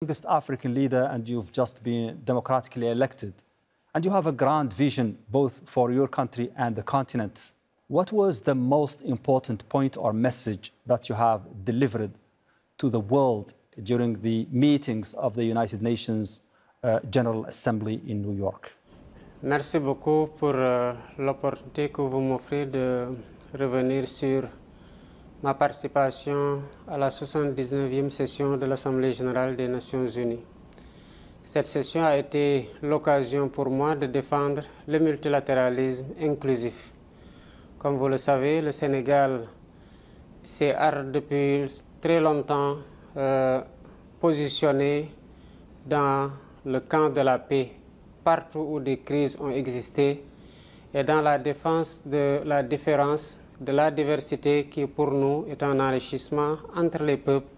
youngest African leader and you've just been democratically elected. And you have a grand vision both for your country and the continent. What was the most important point or message that you have delivered to the world during the meetings of the United Nations General Assembly in New York? Merci beaucoup pour l'opportunité que vous m'offrez de revenir sur ma participation à la 79e session de l'Assemblée générale des Nations unies. Cette session a été l'occasion pour moi de défendre le multilatéralisme inclusif. Comme vous le savez, le Sénégal s'est depuis très longtemps positionné dans le camp de la paix, partout où des crises ont existé, et dans la défense de la différence, de la diversité qui pour nous est un enrichissement entre les peuples.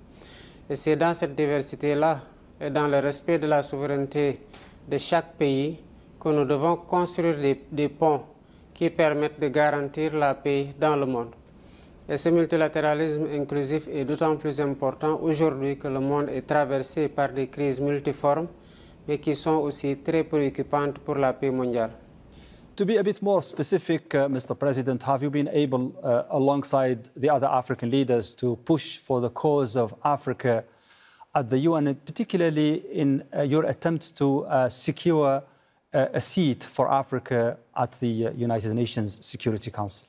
Et c'est dans cette diversité-là et dans le respect de la souveraineté de chaque pays que nous devons construire des ponts qui permettent de garantir la paix dans le monde. Et ce multilatéralisme inclusif est d'autant plus important aujourd'hui que le monde est traversé par des crises multiformes, mais qui sont aussi très préoccupantes pour la paix mondiale. To be a bit more specific, Mr. President, have you been able, alongside the other African leaders, to push for the cause of Africa at the UN, and particularly in your attempts to secure a seat for Africa at the United Nations Security Council?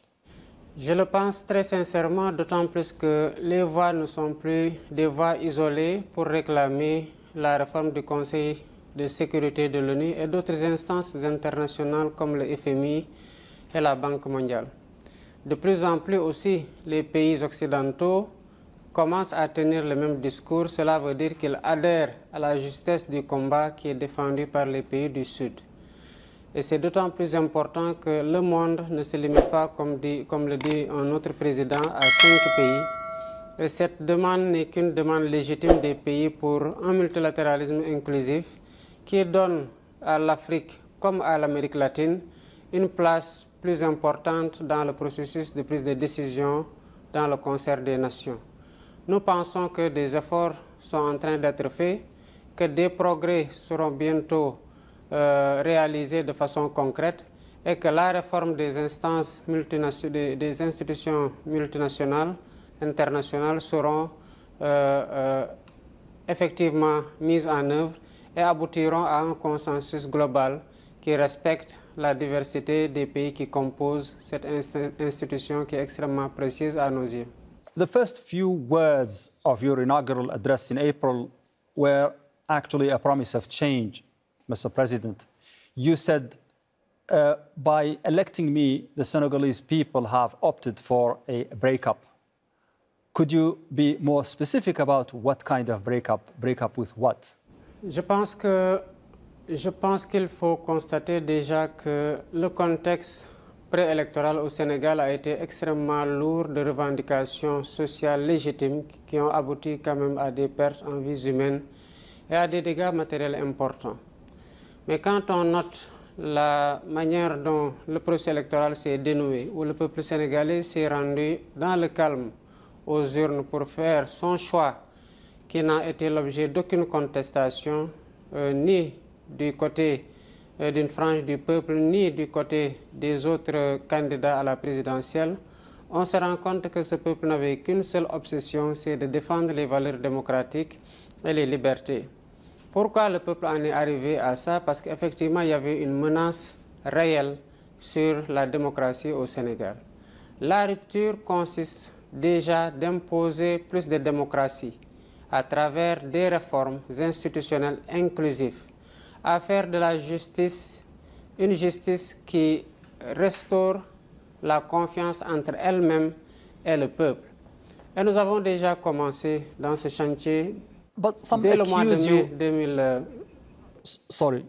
Je le pense très sincèrement, d'autant plus que les voix ne sont plus des voix isolées pour réclamer la réforme du Conseil de sécurité de l'ONU et d'autres instances internationales comme le FMI et la Banque mondiale. De plus en plus aussi, les pays occidentaux commencent à tenir le même discours. Cela veut dire qu'ils adhèrent à la justesse du combat qui est défendu par les pays du Sud. Et c'est d'autant plus important que le monde ne se limite pas, comme le dit un autre président, à 5 pays. Et cette demande n'est qu'une demande légitime des pays pour un multilatéralisme inclusif qui donne à l'Afrique comme à l'Amérique latine une place plus importante dans le processus de prise de décision dans le concert des nations. Nous pensons que des efforts sont en train d'être faits, que des progrès seront bientôt réalisés de façon concrète et que la réforme des instances des institutions multinationales, internationales seront effectivement mises en œuvre et aboutiront à un consensus global qui respecte la diversité des pays qui composent cette institution qui est extrêmement précieuse à nos yeux. The first few words of your inaugural address in April were actually a promise of change, Mr. President. You said, by electing me, the Senegalese people have opted for a breakup. Could you be more specific about what kind of breakup? Breakup with what? Je pense qu'il faut constater déjà que le contexte préélectoral au Sénégal a été extrêmement lourd de revendications sociales légitimes qui ont abouti quand même à des pertes en vies humaines et à des dégâts matériels importants. Mais quand on note la manière dont le processus électoral s'est dénoué, où le peuple sénégalais s'est rendu dans le calme aux urnes pour faire son choix, qui n'a été l'objet d'aucune contestation, ni du côté d'une frange du peuple, ni du côté des autres candidats à la présidentielle, on se rend compte que ce peuple n'avait qu'une seule obsession, c'est de défendre les valeurs démocratiques et les libertés. Pourquoi le peuple en est arrivé à ça? Parce qu'effectivement, il y avait une menace réelle sur la démocratie au Sénégal. La rupture consiste déjà d'imposer plus de démocratie à travers des réformes institutionnelles inclusives, à faire de la justice une justice qui restaure la confiance entre elle-même et le peuple. Et nous avons déjà commencé dans ce chantier dès le mois de mai 2000. Sorry,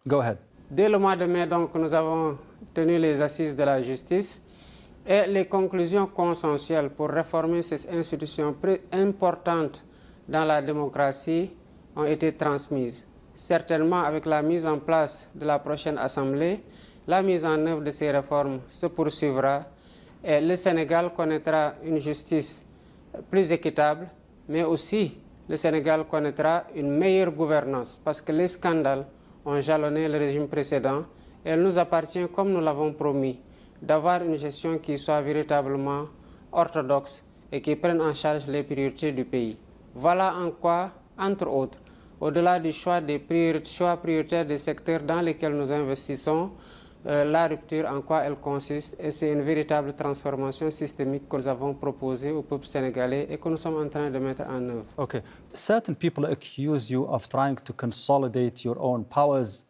go ahead. Dès le mois de mai, donc, nous avons tenu les assises de la justice et les conclusions consensuelles pour réformer ces institutions importantes dans la démocratie ont été transmises. Certainement, avec la mise en place de la prochaine Assemblée, la mise en œuvre de ces réformes se poursuivra et le Sénégal connaîtra une justice plus équitable, mais aussi le Sénégal connaîtra une meilleure gouvernance parce que les scandales ont jalonné le régime précédent et il nous appartient, comme nous l'avons promis, d'avoir une gestion qui soit véritablement orthodoxe et qui prenne en charge les priorités du pays. Voilà en quoi, entre autres, au-delà du choix prioritaires des secteurs dans lesquels nous investissons, la rupture, en quoi elle consiste, et c'est une véritable transformation systémique que nous avons proposée au peuple sénégalais et que nous sommes en train de mettre en œuvre. Okay. Certain people accuse you of trying to consolidate your own powers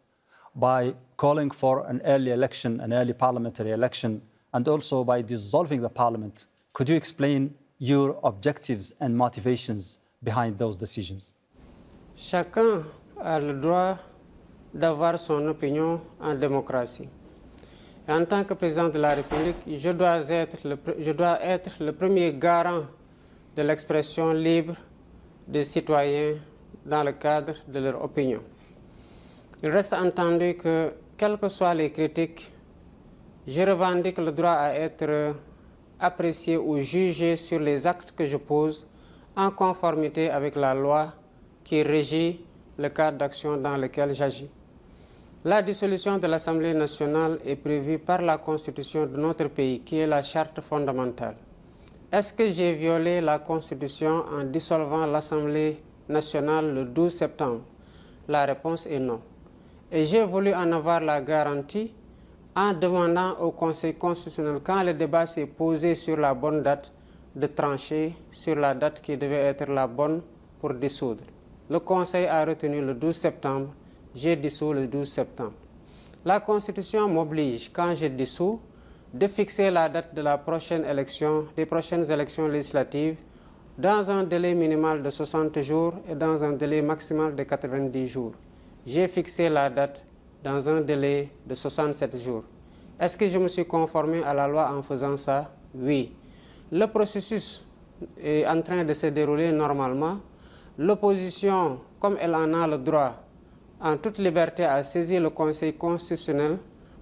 by calling for an early election, an early parliamentary election, and also by dissolving the parliament. Could you explain your objectives and motivations behind those decisions? Chacun a le droit d'avoir son opinion en démocratie. Et en tant que président de la République, je dois être le premier garant de l'expression libre des citoyens dans le cadre de leur opinion. Il reste entendu que, quelles que soient les critiques, je revendique le droit à être apprécié ou jugé sur les actes que je pose en conformité avec la loi qui régit le cadre d'action dans lequel j'agis. La dissolution de l'Assemblée nationale est prévue par la Constitution de notre pays, qui est la charte fondamentale. Est-ce que j'ai violé la Constitution en dissolvant l'Assemblée nationale le 12 septembre? La réponse est non. Et j'ai voulu en avoir la garantie en demandant au Conseil constitutionnel, quand le débat s'est posé sur la bonne date, de trancher sur la date qui devait être la bonne pour dissoudre. Le Conseil a retenu le 12 septembre, j'ai dissous le 12 septembre. La Constitution m'oblige, quand je dissous, de fixer la date de la prochaine élection, des prochaines élections législatives dans un délai minimal de 60 jours et dans un délai maximal de 90 jours. J'ai fixé la date dans un délai de 67 jours. Est-ce que je me suis conformé à la loi en faisant ça? Oui. Le processus est en train de se dérouler normalement. L'opposition, comme elle en a le droit, en toute liberté, a saisi le Conseil constitutionnel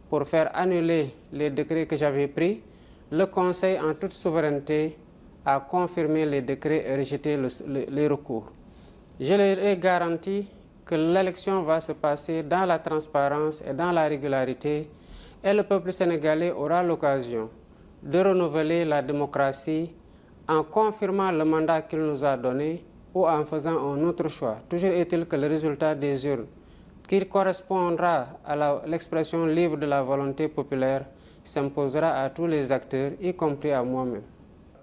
pour faire annuler les décrets que j'avais pris. Le Conseil, en toute souveraineté, a confirmé les décrets et rejeté les recours. Je leur ai garanti que l'élection va se passer dans la transparence et dans la régularité, et le peuple sénégalais aura l'occasion de renouveler la démocratie en confirmant le mandat qu'il nous a donné ou en faisant un autre choix. Toujours est-il que le résultat des urnes, qui correspondra à l'expression libre de la volonté populaire, s'imposera à tous les acteurs, y compris à moi-même.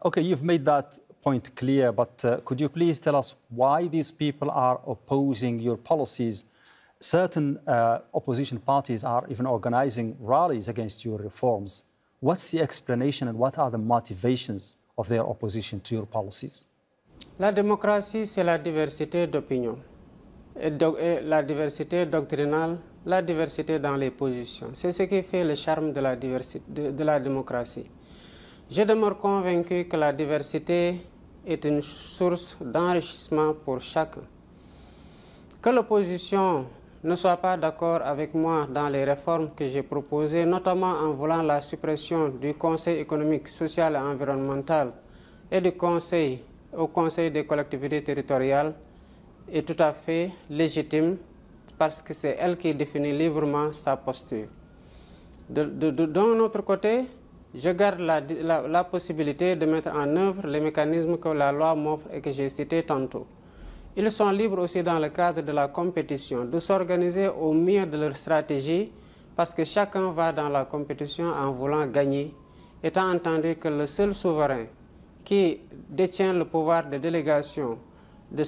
Okay, you've made that point clear, but could you please tell us why these people are opposing your policies? Certain opposition parties are even organizing rallies against your reforms. What's the explanation and what are the motivations of their opposition to your policies? La démocratie, c'est la diversité d'opinions, la diversité doctrinale, la diversité dans les positions. C'est ce qui fait le charme de la démocratie. Je demeure convaincu que la diversité est une source d'enrichissement pour chacun. Que l'opposition ne soit pas d'accord avec moi dans les réformes que j'ai proposées, notamment en voulant la suppression du Conseil économique, social et environnemental et du au Conseil des collectivités territoriales, est tout à fait légitime parce que c'est elle qui définit librement sa posture. D'un autre côté, je garde la possibilité de mettre en œuvre les mécanismes que la loi m'offre et que j'ai cités tantôt. Ils sont libres aussi dans le cadre de la compétition de s'organiser au mieux de leur stratégie parce que chacun va dans la compétition en voulant gagner, étant entendu que le seul souverain qui détient le pouvoir de délégation de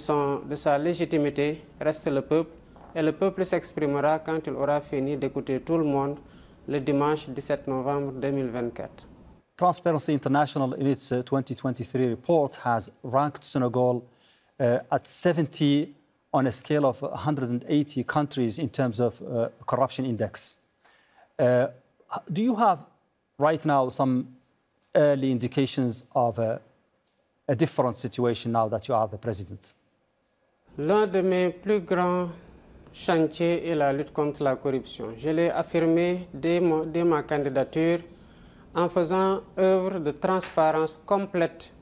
sa légitimité reste le peuple, et le peuple s'exprimera quand il aura fini d'écouter tout le monde le dimanche 17 novembre 2024. Transparency International, in its 2023 report, has ranked Senegal at 70 on a scale of 180 countries in terms of corruption index. Do you have right now some early indications of a different situation now that you are the president? L'un de mes plus grands chantiers est la lutte contre la corruption. Je l'ai affirmé dès ma candidature en faisant œuvre de transparence complète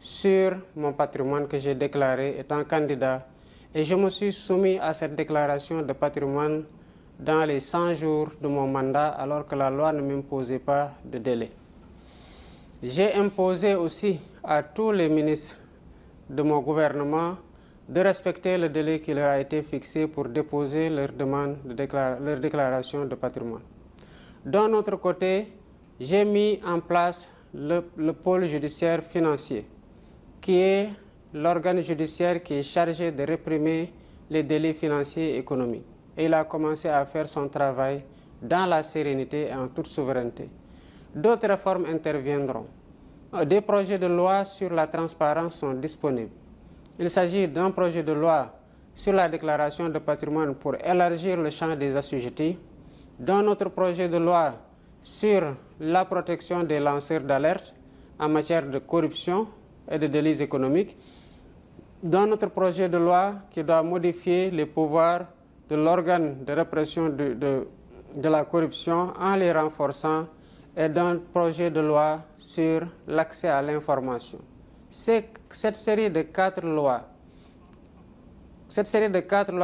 sur mon patrimoine que j'ai déclaré étant candidat et je me suis soumis à cette déclaration de patrimoine dans les 100 jours de mon mandat alors que la loi ne m'imposait pas de délai. J'ai imposé aussi à tous les ministres de mon gouvernement de respecter le délai qui leur a été fixé pour déposer leur demande leur déclaration de patrimoine. D'un autre côté, j'ai mis en place le pôle judiciaire financier, qui est l'organe judiciaire qui est chargé de réprimer les délits financiers et économiques. Et il a commencé à faire son travail dans la sérénité et en toute souveraineté. D'autres réformes interviendront. Des projets de loi sur la transparence sont disponibles. Il s'agit d'un projet de loi sur la déclaration de patrimoine pour élargir le champ des assujettis, d'un autre projet de loi sur la protection des lanceurs d'alerte en matière de corruption et de délits économiques, d'un autre projet de loi qui doit modifier les pouvoirs de l'organe de répression de la corruption en les renforçant, et d'un projet de loi sur l'accès à l'information. Cette série de 4 lois,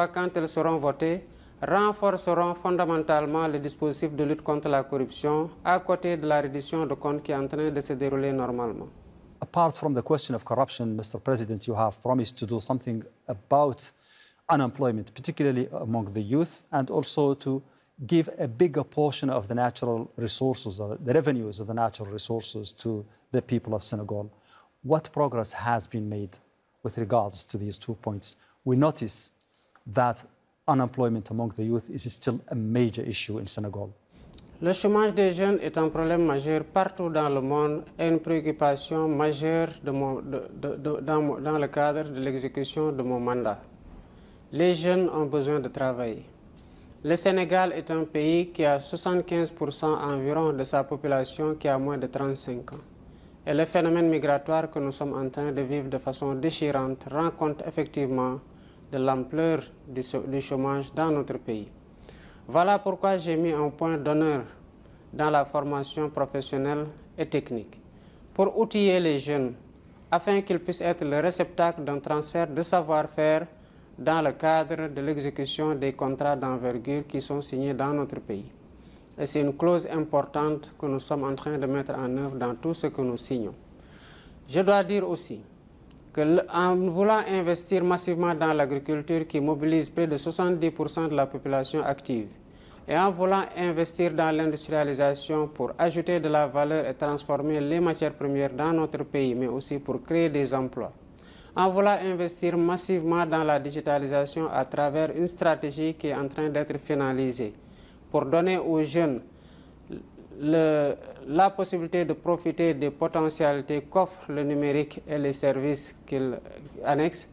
quand elles seront votées, renforceront fondamentalement le dispositif de lutte contre la corruption à côté de la reddition de comptes qui est en train de se dérouler normalement. Apart from the question of corruption, Mr. President, you have promised to do something about unemployment, particularly among the youth, and also to give a bigger portion of the natural resources, the revenues of the natural resources to the people of Senegal. What progress has been made with regards to these 2 points? We notice that unemployment among the youth is still a major issue in Senegal. Le chômage des jeunes est un problème majeur partout dans le monde et une préoccupation majeure dans le cadre de l'exécution de mon mandat. Les jeunes ont besoin de travailler. Le Sénégal est un pays qui a 75% environ de sa population qui a moins de 35 ans. Et le phénomène migratoire que nous sommes en train de vivre de façon déchirante rend compte effectivement de l'ampleur du chômage dans notre pays. Voilà pourquoi j'ai mis un point d'honneur dans la formation professionnelle et technique pour outiller les jeunes afin qu'ils puissent être le réceptacle d'un transfert de savoir-faire dans le cadre de l'exécution des contrats d'envergure qui sont signés dans notre pays. Et c'est une clause importante que nous sommes en train de mettre en œuvre dans tout ce que nous signons. Je dois dire aussi qu'en voulant investir massivement dans l'agriculture qui mobilise près de 70% de la population active, et en voulant investir dans l'industrialisation pour ajouter de la valeur et transformer les matières premières dans notre pays, mais aussi pour créer des emplois, en voulant investir massivement dans la digitalisation à travers une stratégie qui est en train d'être finalisée pour donner aux jeunes la possibilité de profiter des potentialités qu'offre le numérique et les services qu'il annexe,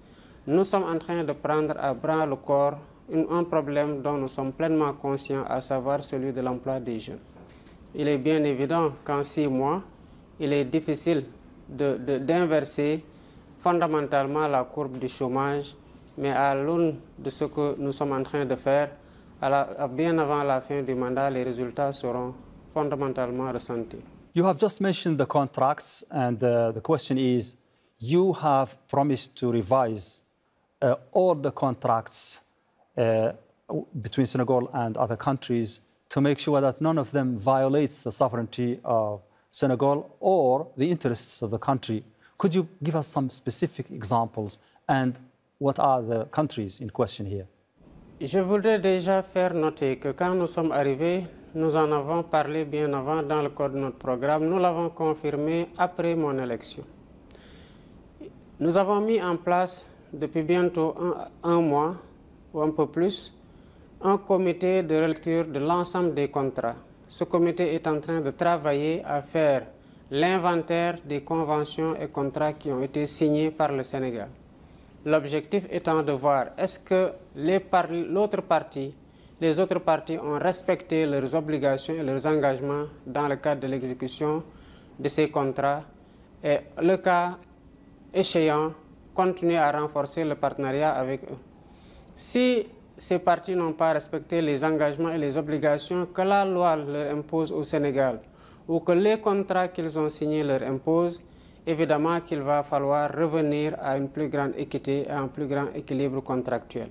nous sommes en train de prendre à bras le corps un problème dont nous sommes pleinement conscients, à savoir celui de l'emploi des jeunes. Il est bien évident qu'en 6 mois, il est difficile d'inverser fondamentalement la courbe du chômage, mais à l'aune de ce que nous sommes en train de faire, bien avant la fin du mandat, les résultats seront fondamentalement ressentis. You have just mentioned the contracts, and the question is, you have promised to revise all the contracts between Senegal and other countries to make sure that none of them violates the sovereignty of Senegal or the interests of the country. Could you give us some specific examples, and what are the countries in question here? Je voudrais déjà faire noter que quand nous sommes arrivés, nous en avons parlé bien avant dans le cadre de notre programme. Nous l'avons confirmé après mon élection. Nous avons mis en place depuis bientôt un mois ou un peu plus un comité de relecture de l'ensemble des contrats. Ce comité est en train de travailler à faire l'inventaire des conventions et contrats qui ont été signés par le Sénégal. L'objectif étant de voir est-ce que les autres parties ont respecté leurs obligations et leurs engagements dans le cadre de l'exécution de ces contrats et, le cas échéant, continuer à renforcer le partenariat avec eux. Si ces parties n'ont pas respecté les engagements et les obligations que la loi leur impose au Sénégal ou que les contrats qu'ils ont signés leur imposent, évidemment qu'il va falloir revenir à une plus grande équité et un plus grand équilibre contractuel.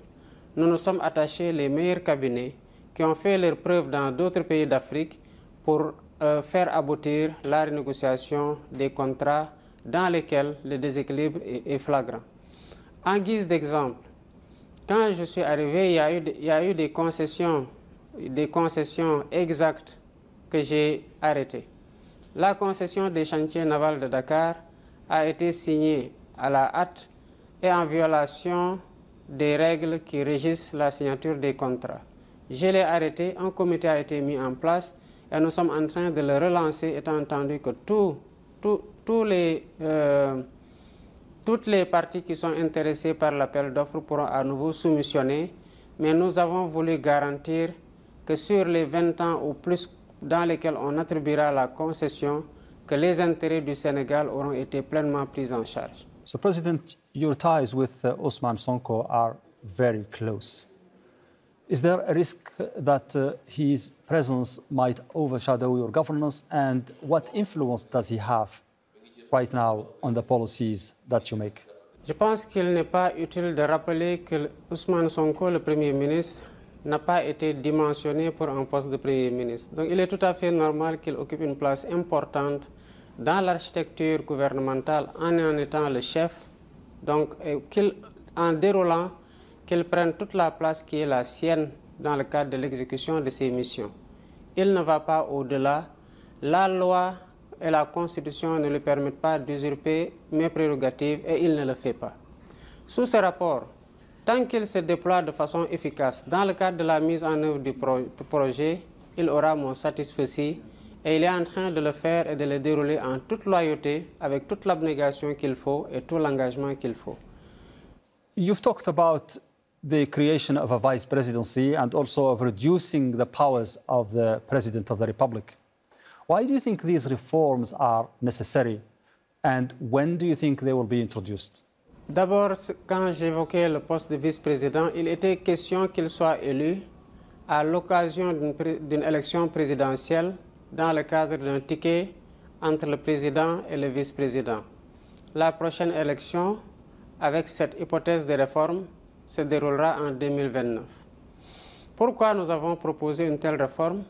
Nous nous sommes attachés les meilleurs cabinets qui ont fait leurs preuves dans d'autres pays d'Afrique pour faire aboutir la renégociation des contrats dans lesquels le déséquilibre est flagrant. En guise d'exemple, quand je suis arrivé, il y a eu des concessions exactes que j'ai arrêtées. La concession des chantiers navals de Dakar a été signée à la hâte et en violation des règles qui régissent la signature des contrats. Je l'ai arrêté, un comité a été mis en place et nous sommes en train de le relancer, étant entendu que toutes les parties qui sont intéressées par l'appel d'offres pourront à nouveau soumissionner, mais nous avons voulu garantir que sur les 20 ans ou plus dans lesquels on attribuera la concession, que les intérêts du Sénégal auront été pleinement pris en charge. So, President, your ties with Ousmane Sonko are very close. Is there a risk that his presence might overshadow your governance, and what influence does he have right now on the policies that you make? Je pense qu'il n'est pas utile de rappeler que Ousmane Sonko, le Premier ministre, n'a pas été dimensionné pour un poste de Premier ministre. Donc il est tout à fait normal qu'il occupe une place importante dans l'architecture gouvernementale en étant le chef, donc en déroulant, qu'il prenne toute la place qui est la sienne dans le cadre de l'exécution de ses missions. Il ne va pas au-delà. La loi et la Constitution ne lui permettent pas d'usurper mes prérogatives et il ne le fait pas. Sous ce rapport, tant qu'il se déploie de façon efficace dans le cadre de la mise en œuvre du projet, il aura mon satisfecit et il est en train de le faire et de le dérouler en toute loyauté, avec toute l'abnégation qu'il faut et tout l'engagement qu'il faut. You've talked about the creation of a vice presidency and also of reducing the powers of the President of the Republic. Why do you think these reforms are necessary, and when do you think they will be introduced? D'abord, quand j'évoquais le poste de vice-président, il était question qu'il soit élu à l'occasion d'une élection présidentielle dans le cadre d'un ticket entre le président et le vice-président. La prochaine élection, avec cette hypothèse de réforme, se déroulera en 2029. Pourquoi nous avons proposé une telle réforme?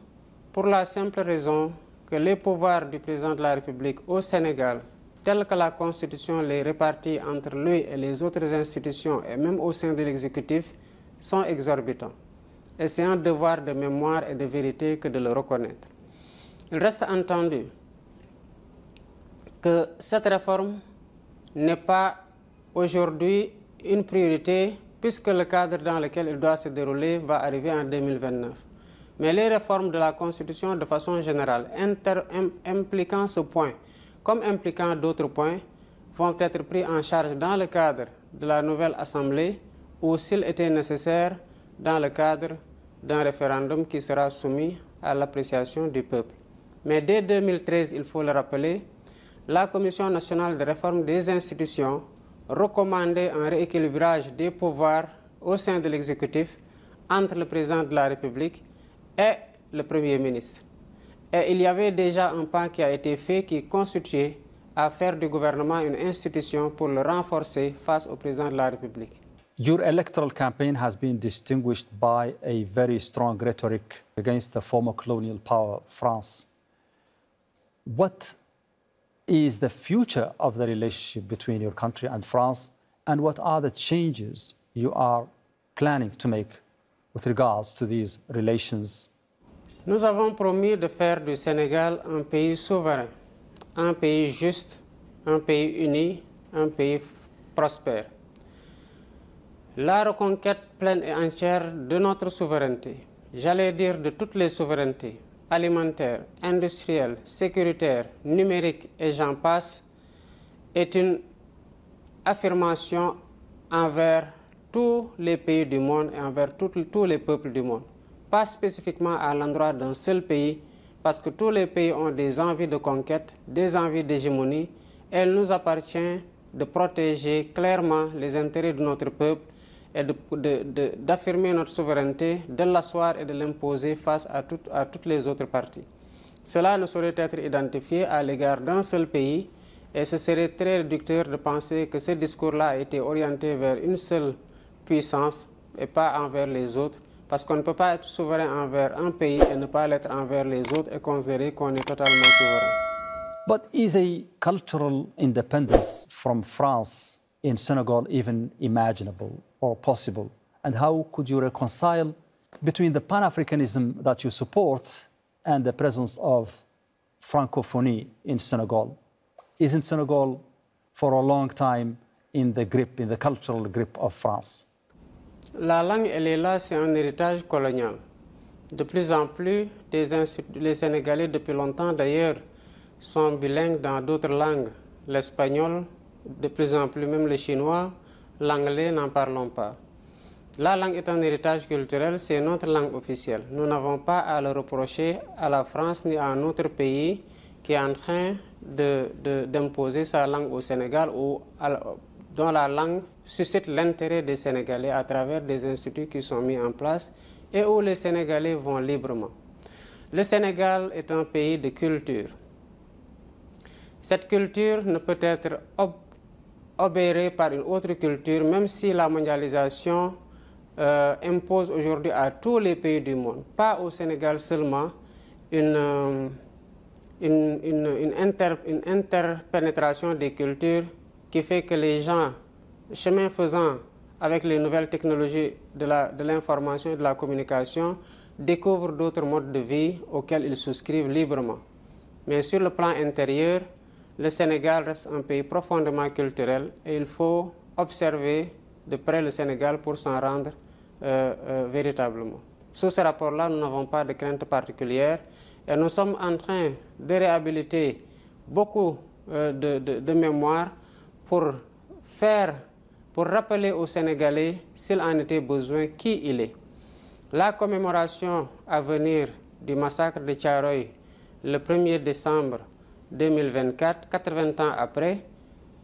Pour la simple raison que les pouvoirs du président de la République au Sénégal, tels que la Constitution les répartit entre lui et les autres institutions et même au sein de l'exécutif, sont exorbitants. Et c'est un devoir de mémoire et de vérité que de le reconnaître. Il reste entendu que cette réforme n'est pas aujourd'hui une priorité puisque le cadre dans lequel il doit se dérouler va arriver en 2029. Mais les réformes de la Constitution de façon générale, impliquant ce point comme impliquant d'autres points, vont être pris en charge dans le cadre de la nouvelle Assemblée ou, s'il était nécessaire, dans le cadre d'un référendum qui sera soumis à l'appréciation du peuple. Mais dès 2013, il faut le rappeler, la Commission nationale de réforme des institutions recommandait un rééquilibrage des pouvoirs au sein de l'exécutif entre le président de la République et le Premier ministre. Et il y avait déjà un pas qui a été fait qui constituait à faire du gouvernement une institution pour le renforcer face au président de la République. Your electoral campaign has been distinguished by a very strong rhetoric against the former colonial power, France. What is the future of the relationship between your country and France, and what are the changes you are planning to make with regards to these relations? Nous avons promis de faire du Sénégal un pays souverain, un pays juste, un pays uni, un pays prospère. La reconquête pleine et entière de notre souveraineté, j'allais dire de toutes les souverainetés, alimentaire, industrielle, sécuritaire, numérique et j'en passe, est une affirmation envers tous les pays du monde et envers tous les peuples du monde. Pas spécifiquement à l'endroit d'un seul pays, parce que tous les pays ont des envies de conquête, des envies d'hégémonie, et il nous appartient de protéger clairement les intérêts de notre peuple et d'affirmer notre souveraineté, de l'asseoir et de l'imposer face à toutes les autres parties. Cela ne saurait être identifié à l'égard d'un seul pays Et ce serait très réducteur de penser que ce discours-là a été orienté vers une seule puissance et pas envers les autres, parce qu'on ne peut pas être souverain envers un pays et ne pas l'être envers les autres et considérer qu'on est totalement souverain. But is a cultural independence from France in Senegal even imaginable or possible? And how could you reconcile between the Pan-Africanism that you support and the presence of Francophonie in Senegal? Isn't Senegal for a long time in the cultural grip of France? La langue, elle est là, c'est un héritage colonial. De plus en plus, les Sénégalais, depuis longtemps d'ailleurs, sont bilingues dans d'autres langues. L'espagnol, de plus en plus même le chinois, l'anglais, n'en parlons pas. La langue est un héritage culturel, c'est notre langue officielle. Nous n'avons pas à le reprocher à la France ni à un autre pays qui est en train d'imposer sa langue au Sénégal ou dont la langue suscite l'intérêt des Sénégalais à travers des instituts qui sont mis en place et où les Sénégalais vont librement. Le Sénégal est un pays de culture. Cette culture ne peut être obérée par une autre culture, même si la mondialisation impose aujourd'hui à tous les pays du monde, pas au Sénégal seulement, une interpénétration des cultures qui fait que les gens, chemin faisant avec les nouvelles technologies de l'information et de la communication, découvrent d'autres modes de vie auxquels ils souscrivent librement. Mais sur le plan intérieur, le Sénégal reste un pays profondément culturel et il faut observer de près le Sénégal pour s'en rendre véritablement. Sous ce rapport-là, nous n'avons pas de crainte particulière et nous sommes en train de réhabiliter beaucoup de mémoire pour rappeler aux Sénégalais, s'il en était besoin, qui il est. La commémoration à venir du massacre de Thiaroye le 1er décembre 2024, 80 ans après,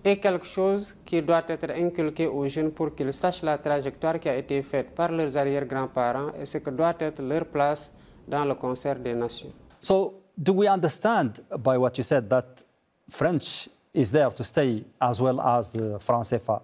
est quelque chose qui doit être inculqué aux jeunes pour qu'ils sachent la trajectoire qui a été faite par leurs arrière-grands-parents et ce que doit être leur place dans le concert des nations. So, do we understand by what you said that French is there to stay as well as the franc CFA?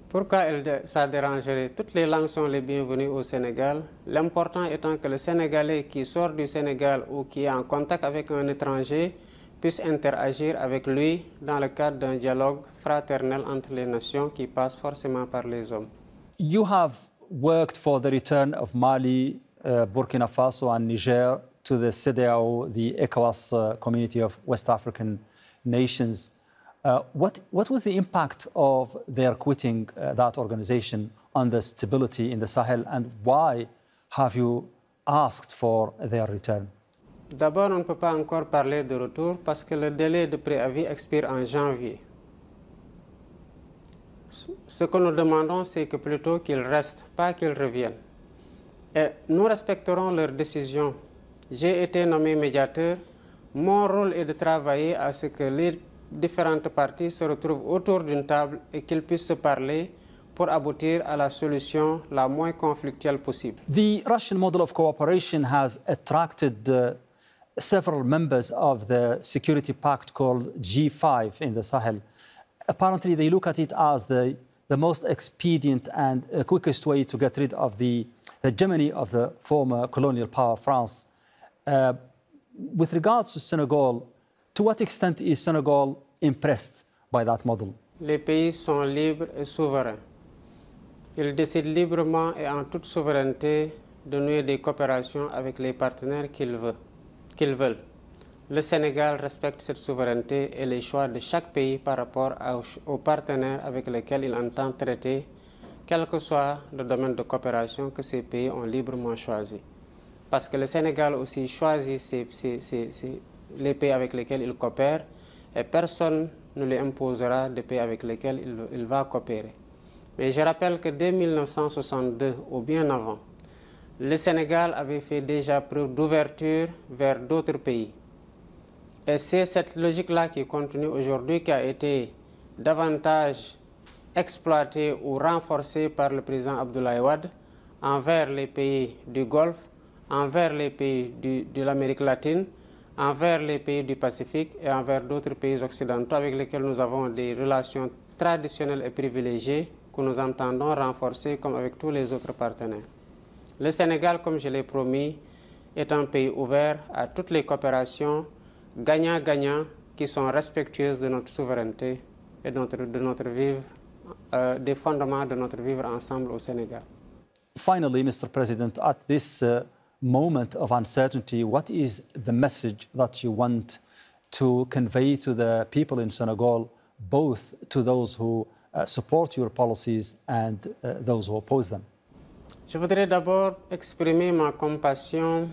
Pourquoi ça dérangerait? Toutes les langues sont les bienvenues au Sénégal. L'important étant que le Sénégalais qui sort du Sénégal ou qui est en contact avec un étranger puisse interagir avec lui dans le cadre d'un dialogue fraternel entre les nations qui passe forcément par les hommes. You have worked for the return of Mali, Burkina Faso and Niger to the CEDEAO, the ECOWAS community of West African nations. What was the impact of their quitting that organization on the stability in the Sahel, and why have you asked for their return? D'abord, on ne peut pas encore parler de retour parce que le délai de préavis expire en janvier. Ce que nous demandons, c'est que plutôt qu'ils restent, pas qu'ils reviennent. Et nous respecterons leurs décisions. J'ai été nommé médiateur. Mon rôle est de travailler à ce que les différentes parties se retrouvent autour d'une table et qu'ils puissent se parler pour aboutir à la solution la moins conflictuelle possible. The Russian model of cooperation has attracted several members of the security pact called G5 in the Sahel. Apparently, they look at it as the most expedient and quickest way to get rid of the hegemony of the former colonial power, France. With regards to Senegal, to what extent is Senegal impressed by that model? Les pays sont libres et souverains. Ils décident librement et en toute souveraineté de nouer des coopérations avec les partenaires qu'ils veulent. Le Sénégal respecte cette souveraineté et les choix de chaque pays par rapport aux partenaires avec lesquels il entend traiter, quel que soit le domaine de coopération que ces pays ont librement choisi. Parce que le Sénégal aussi choisit les pays avec lesquels il coopère et personne ne lui imposera des pays avec lesquels il va coopérer. Mais je rappelle que dès 1962 ou bien avant, le Sénégal avait fait déjà preuve d'ouverture vers d'autres pays. Et c'est cette logique-là qui continue aujourd'hui, qui a été davantage exploitée ou renforcée par le président Abdoulaye Wade envers les pays du Golfe, envers les pays de l'Amérique latine, envers les pays du Pacifique et envers d'autres pays occidentaux avec lesquels nous avons des relations traditionnelles et privilégiées que nous entendons renforcer comme avec tous les autres partenaires. Le Sénégal, comme je l'ai promis, est un pays ouvert à toutes les coopérations gagnant-gagnant qui sont respectueuses de notre souveraineté et des fondements de notre vivre ensemble au Sénégal. Finally, Mr. President, at this moment of uncertainty, what is the message that you want to convey to the people in Senegal, both to those who support your policies and those who oppose them? Je voudrais d'abord exprimer ma compassion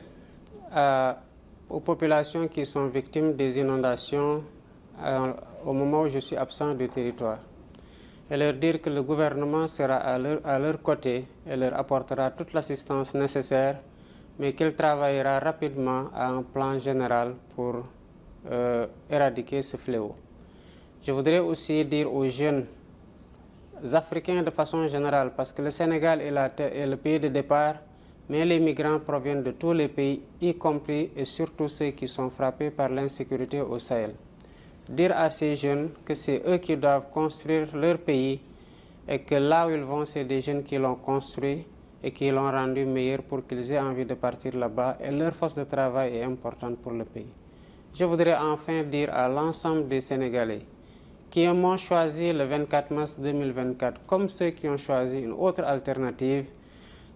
aux populations qui sont victimes des inondations au moment où je suis absent du territoire et leur dire que le gouvernement sera à leur côté et leur apportera toute l'assistance nécessaire, mais qu'il travaillera rapidement à un plan général pour éradiquer ce fléau. Je voudrais aussi dire aux jeunes Africains de façon générale, parce que le Sénégal est le pays de départ, mais les migrants proviennent de tous les pays, y compris et surtout ceux qui sont frappés par l'insécurité au Sahel. Dire à ces jeunes que c'est eux qui doivent construire leur pays et que là où ils vont, c'est des jeunes qui l'ont construit et qui l'ont rendu meilleur pour qu'ils aient envie de partir là-bas et leur force de travail est importante pour le pays. Je voudrais enfin dire à l'ensemble des Sénégalais qui m'ont choisi le 24 mars 2024 comme ceux qui ont choisi une autre alternative,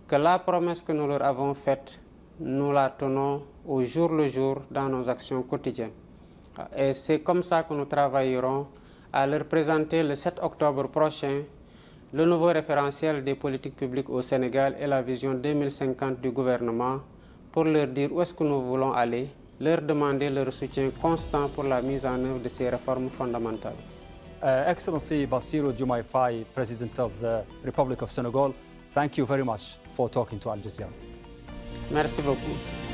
que la promesse que nous leur avons faite, nous la tenons au jour le jour dans nos actions quotidiennes. Et c'est comme ça que nous travaillerons à leur présenter le 7 octobre prochain le nouveau référentiel des politiques publiques au Sénégal et la vision 2050 du gouvernement pour leur dire où est-ce que nous voulons aller, leur demander leur soutien constant pour la mise en œuvre de ces réformes fondamentales. Excellency Bassirou Diomaye Faye, President of the Republic of Senegal, thank you very much for talking to Al Jazeera. Merci beaucoup.